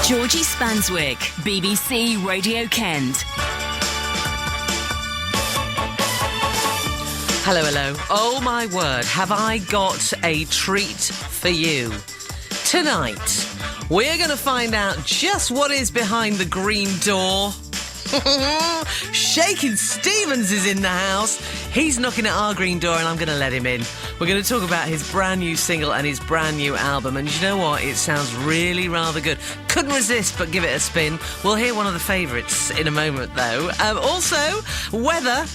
Georgey Spanswick, BBC Radio Kent. Hello, hello. Oh, my word, have I got a treat for you. Tonight, we're going to find out just what is behind the green door. Shakin Stevens is in the house. He's knocking at our green door and I'm going to let him in. We're going to talk about his brand new single and his brand new album. And you know what? It sounds really rather good. Couldn't resist but give it a spin. We'll hear one of the favourites in a moment, though. Also, weather.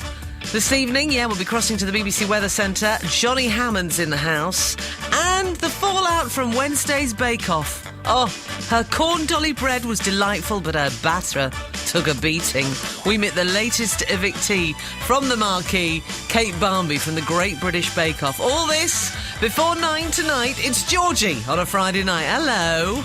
This evening, we'll be crossing to the BBC Weather Centre. Johnny Hammond's in the house. And the fallout from Wednesday's Bake Off. Oh, her corn dolly bread was delightful, but her batter took a beating. We meet the latest evictee from the marquee, Kate Barmby from the Great British Bake Off. All this before 9 tonight. It's Georgie on a Friday night. Hello.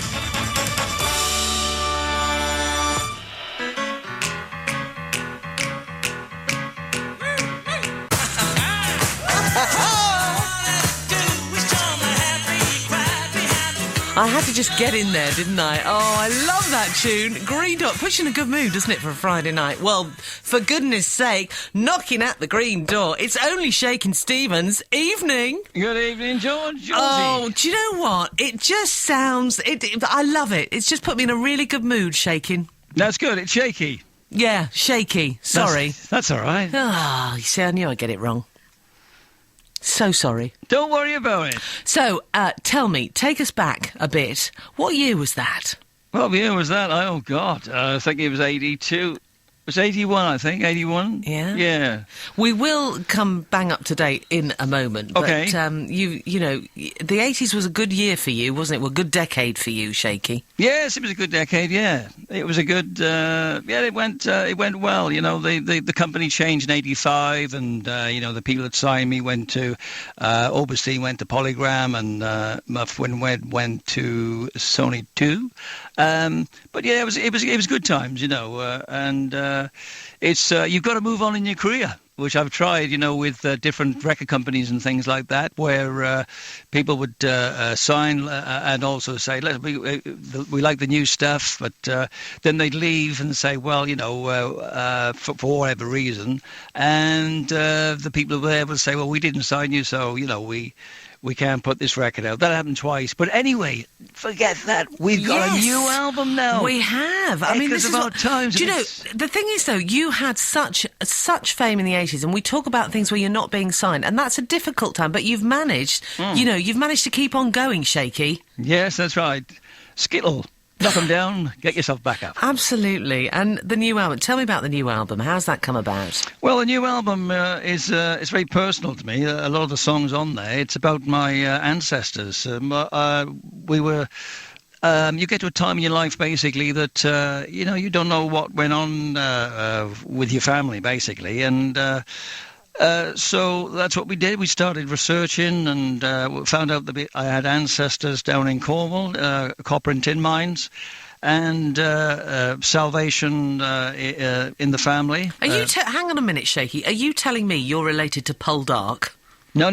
I had to just get in there, didn't I? Oh, I love that tune. Green Door. Puts you in a good mood, doesn't it, for a Friday night? Well, for goodness sake, knocking at the green door. It's only Shakin Stevens. Evening. Good evening, George. Oh, do you know what? It just sounds... I love it. It's just put me in a really good mood, Shakin. That's good. It's shaky. Yeah, shaky. Sorry. That's all right. Ah, you see, I knew I'd get it wrong. So sorry. Don't worry about it. So, tell me, take us back a bit. What year was that? What year was that? Oh, God. I think it was 82. It was 81, I think. 81? Yeah? Yeah. We will come bang up to date in a moment. Okay. But, you know, the 80s was a good year for you, wasn't it? Well, a good decade for you, Shaky. Yes, it was a good decade, yeah. It was a good... it went well. You know, the company changed in 85 and, the people that signed me went to... Oberstein went to Polygram and Muff went to Sony 2. But, yeah, it was good times, it's you've got to move on in your career, which I've tried, with different record companies and things like that, where people would sign and also say, we like the new stuff, but then they'd leave and say, well, for whatever reason, and the people there would say, well, we didn't sign you, so, we can't put this record out. That happened twice. But anyway, forget that. We've got a new album now. We have. I mean, this is about time. Do you know, the thing is, though, you had such fame in the 80s, and we talk about things where you're not being signed, and that's a difficult time, but you've managed, you've managed to keep on going, Shaky. Yes, that's right. Skittle. Knock them down, get yourself back up. Absolutely. And the new album. Tell me about the new album. How's that come about? Well, the new album is very personal to me. A lot of the songs on there, it's about my ancestors. We were... you get to a time in your life, basically, that, you don't know what went on with your family, basically. And... so that's what we did. We started researching and found out that I had ancestors down in Cornwall, copper and tin mines, and salvation in the family. Are you... hang on a minute, Shaky. Are you telling me you're related to Poldark? No.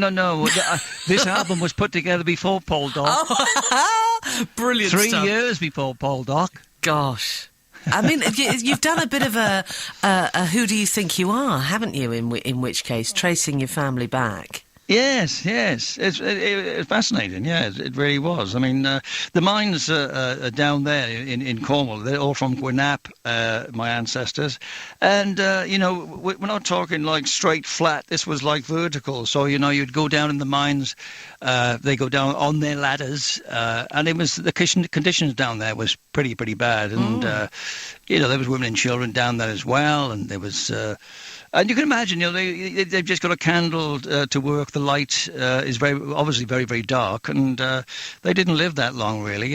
This album was put together before Poldark. Oh, brilliant 3 stuff. years before Poldark. Gosh. I mean, you've done a bit of a who do you think you are, haven't you, in which case, tracing your family back? Yes. It's fascinating, it really was. I mean, the mines are down there in Cornwall. They're all from Gwynap, my ancestors. And, we're not talking like straight flat. This was like vertical. So, you'd go down in the mines, they go down on their ladders, and it was the conditions down there was pretty bad. And, there was women and children down there as well. And there was... and you can imagine, they've just got a candle to work. The light is obviously very, very dark, and they didn't live that long, really.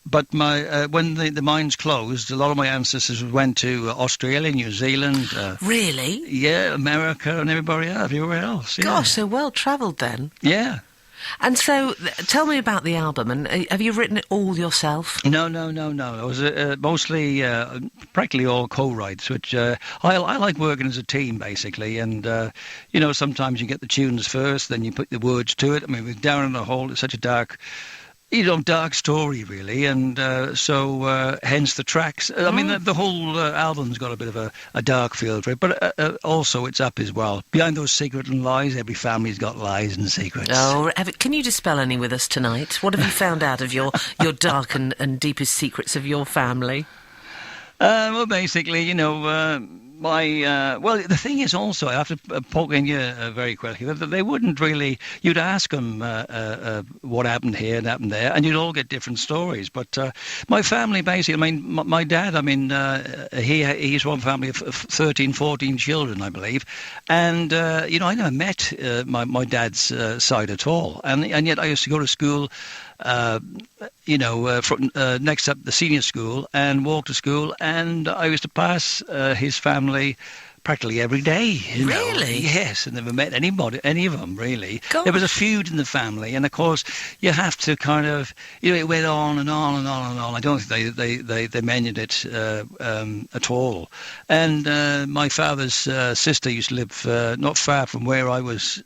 But when the mines closed, a lot of my ancestors went to Australia, New Zealand. Really? Yeah, America, and everywhere else. Yeah. Gosh, so well travelled then. Yeah. And so, tell me about the album, and have you written it all yourself? No. It was mostly, practically all co-writes, which I like working as a team, basically. And, sometimes you get the tunes first, then you put the words to it. I mean, with Down in the Hole, it's such a dark... dark story really, and so hence the tracks. I mean, the whole album's got a bit of a dark feel to it, but also it's up as well. Behind those secrets and lies, every family's got lies and secrets. Oh, can you dispel any with us tonight? What have you found out of your dark and deepest secrets of your family? Well, basically, the thing is also, I have to poke in you very quickly, that they wouldn't really, you'd ask them what happened here and happened there, and you'd all get different stories. But my family, basically, I mean, my dad, I mean, he's one family of 13, 14 children, I believe. And, I never met my dad's side at all. And yet I used to go to school, next up the senior school, and walk to school, and I used to pass his family practically every day. Really? Yes, and never met any of them, really. Gosh. There was a feud in the family, and of course, you have to kind of, it went on and on and on and on. I don't think they mended it at all. And my father's sister used to live not far from where I was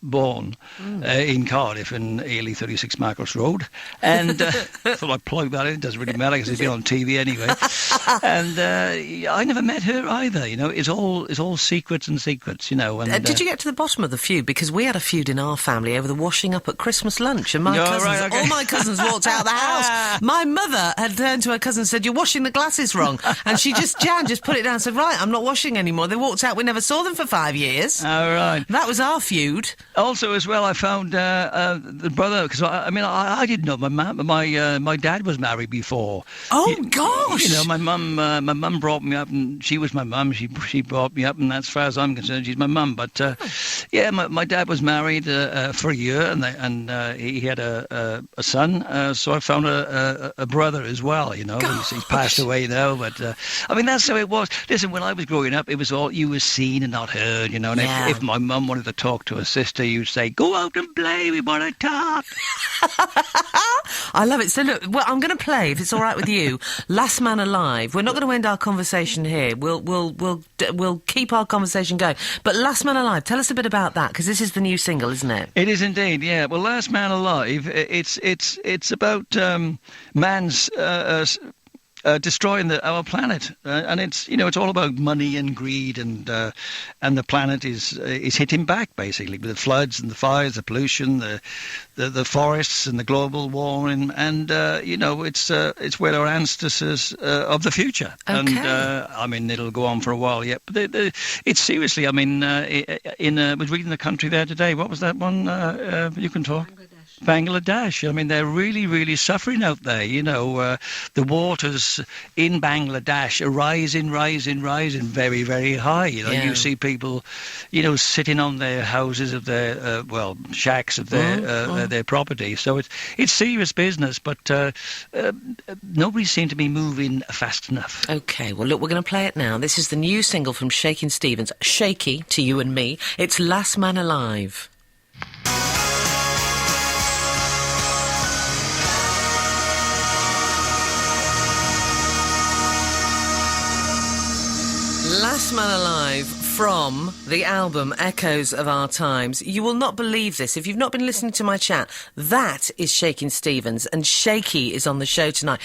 born, in Cardiff, in Ely 36 Marcos Road. And I thought I'd plug that in. It doesn't really matter because it's been on TV anyway. And I never met her either, It's all secrets and secrets, And, did you get to the bottom of the feud? Because we had a feud in our family over the washing up at Christmas lunch, and all my cousins walked out of the house. My mother had turned to her cousin and said, "You're washing the glasses wrong," and Jan just put it down and said, "Right, I'm not washing anymore." They walked out. We never saw them for 5 years. All right. That was our feud. Also, as well, I found the brother, because I didn't know my dad was married before. Oh gosh! My mum brought me up, and she was my mum. She brought me up, and as far as I'm concerned, she's my mum. But my dad was married for a year, and he had a son. So I found a brother as well. He's passed away now. But that's how it was. Listen, when I was growing up, it was all you were seen and not heard. And if my mum wanted to talk to her sister, you'd say, "Go out and play. We want to talk." I love it. So look, I'm going to play, if it's all right with you, Last Man Alive. We're not going to end our conversation here. We'll keep our conversation going. But Last Man Alive, tell us a bit about that, because this is the new single, isn't it? It is indeed, yeah. Well, Last Man Alive, it's about man's destroying our planet, and it's all about money and greed, and the planet is hitting back basically with the floods and the fires, the pollution, the forests, and the global warming, and it's where our ancestors of the future. Okay. And it'll go on for a while yet. But it's seriously. I was reading The Country there today. What was that one? You can talk. Bangladesh. They're really, really suffering out there. The waters in Bangladesh are rising very, very high. You see people, sitting on their houses of their, shacks of their property. So it's serious business, but nobody seemed to be moving fast enough. Okay, well, look, we're going to play it now. This is the new single from Shakin Stevens, Shaky to you and me. It's Last Man Alive. Last Man Alive from the album Echoes of Our Times. You will not believe this. If you've not been listening to my chat, that is Shakin Stevens, and Shaky is on the show tonight.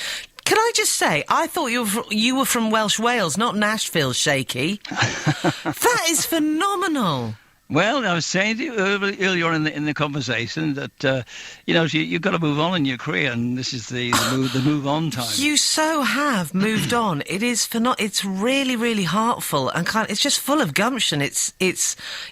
Can I just say, I thought you were from Welsh Wales, not Nashville, Shaky. That is phenomenal. Well, I was saying to you earlier on in the conversation that you've got to move on in your career, and this is the move on time. You so have moved on. It is it's really, really heartful, and it's just full of gumption. It's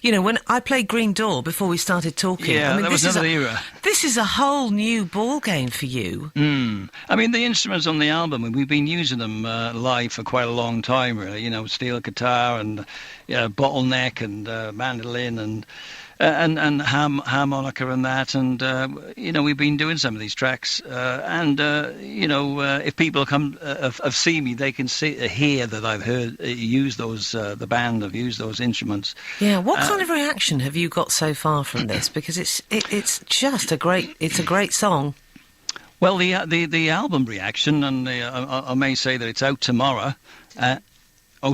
when I played Green Door before we started talking. Yeah, that was another era. This is a whole new ball game for you. The instruments on the album, we've been using them live for quite a long time, really. Steel guitar and bottleneck and mandolin and harmonica and that, and we've been doing some of these tracks, if people have seen me, they can hear that I've used those, the band have used those instruments. Yeah, what kind of reaction have you got so far from this? Because it's just a great song. Well, the album reaction, and I may say that it's out tomorrow.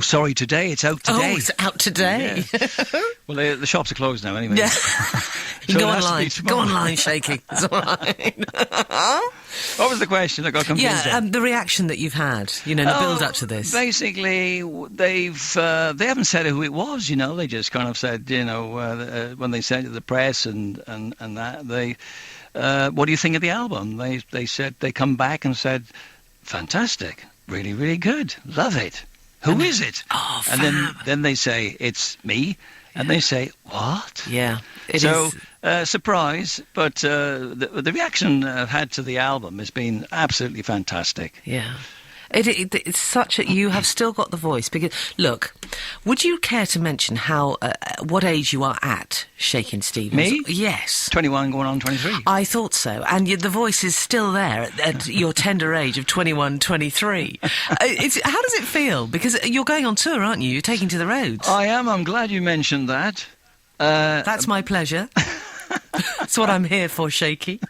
Today. It's out today. Oh, it's out today. Yeah. Well, the shops are closed now anyway. Yeah. You can go it has to online. be tomorrow. Go online, Shaky. It's all right. What was the question? I got confused. Yeah, the reaction that you've had, the build up to this. Basically, they haven't said who it was. They just kind of said, when they sent it to the press and that they, what do you think of the album? They said they come back and said, fantastic, really, really good, love it. Who is it? Oh, and then they say it's me, and they say what? Yeah, it is. is. Surprise, but the reaction I've had to the album has been absolutely fantastic. Yeah. It's such a... You have still got the voice. Because, look, would you care to mention what age you are at, Shakin Stevens? Me? Yes. 21 going on 23. I thought so. And the voice is still there at your tender age of 21, 23. How does it feel? Because you're going on tour, aren't you? You're taking to the roads. I am. I'm glad you mentioned that. That's my pleasure. That's what I'm here for, Shaky.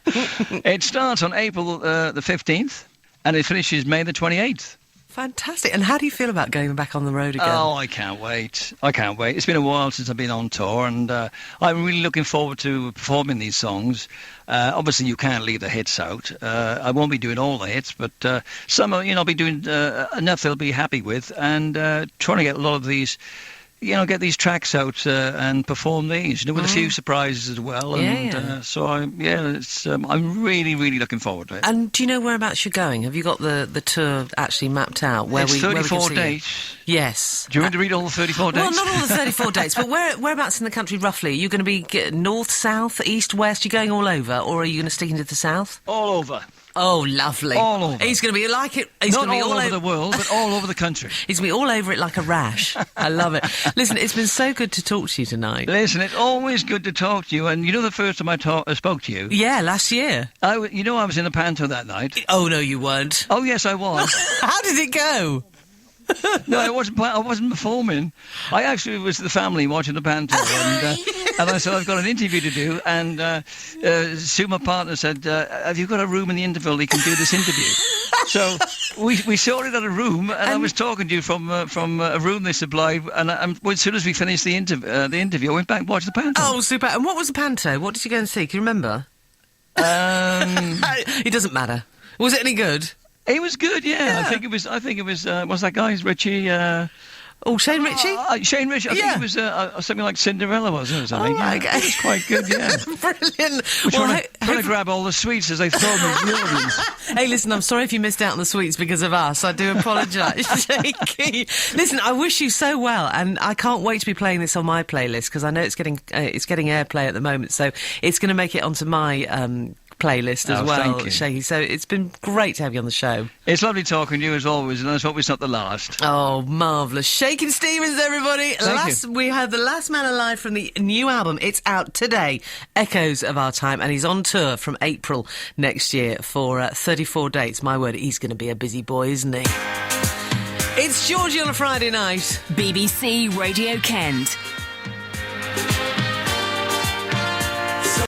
It starts on April the 15th. And it finishes May the 28th. Fantastic. And how do you feel about going back on the road again? Oh, I can't wait. It's been a while since I've been on tour, and I'm really looking forward to performing these songs. Obviously, you can't leave the hits out. I won't be doing all the hits, but some, I'll be doing enough they'll be happy with, and trying to get a lot of these... get these tracks out and perform these, with a few surprises as well. And so I'm really, really looking forward to it. And do you know whereabouts you're going? Have you got the tour actually mapped out? It's 34 dates. Yes. Do you want to read all the 34 dates? Well, not all the 34 dates, but whereabouts in the country roughly? Are you going to be north, south, east, west? Are you going all over, or are you going to stick into the south? All over. Oh, lovely. All over. He's going to be like it. Not all over the world, but all over the country. He's going to be all over it like a rash. I love it. Listen, it's been so good to talk to you tonight. Listen, it's always good to talk to you. And the first time I spoke to you... Yeah, last year. I was in a panto that night. Oh, no, you weren't. Oh, yes, I was. How did it go? No, I wasn't performing. I actually was the family watching the panto, and I said, I've got an interview to do, and Sue, my partner, said, have you got a room in the interval you can do this interview? So we sorted out a room, and I was talking to you from a room they supplied, and as soon as we finished the interview, I went back and watched the panto. Oh, super. And what was the panto? What did you go and see? Can you remember? It doesn't matter. Was it any good? It was good, yeah. I think it was. What's that guy's Richie? Shane Ritchie? Shane Ritchie. I think it was something like Cinderella, wasn't it? Or something. Oh, okay. It was quite good, yeah. Brilliant. We're trying to grab all the sweets as they throw them in the audience. Hey, listen, I'm sorry if you missed out on the sweets because of us. I do apologise, Shaky. Listen, I wish you so well, and I can't wait to be playing this on my playlist because I know it's getting airplay at the moment, so it's going to make it onto my playlist as well, Shaky. So it's been great to have you on the show. It's lovely talking to you as always, and let's hope it's not the last. Oh, marvellous. Shakin Stevens, everybody. We had The Last Man Alive from the new album. It's out today, Echoes of Our Time, and he's on tour from April next year for 34 dates. My word, he's going to be a busy boy, isn't he? It's Georgie on a Friday night. BBC Radio Kent.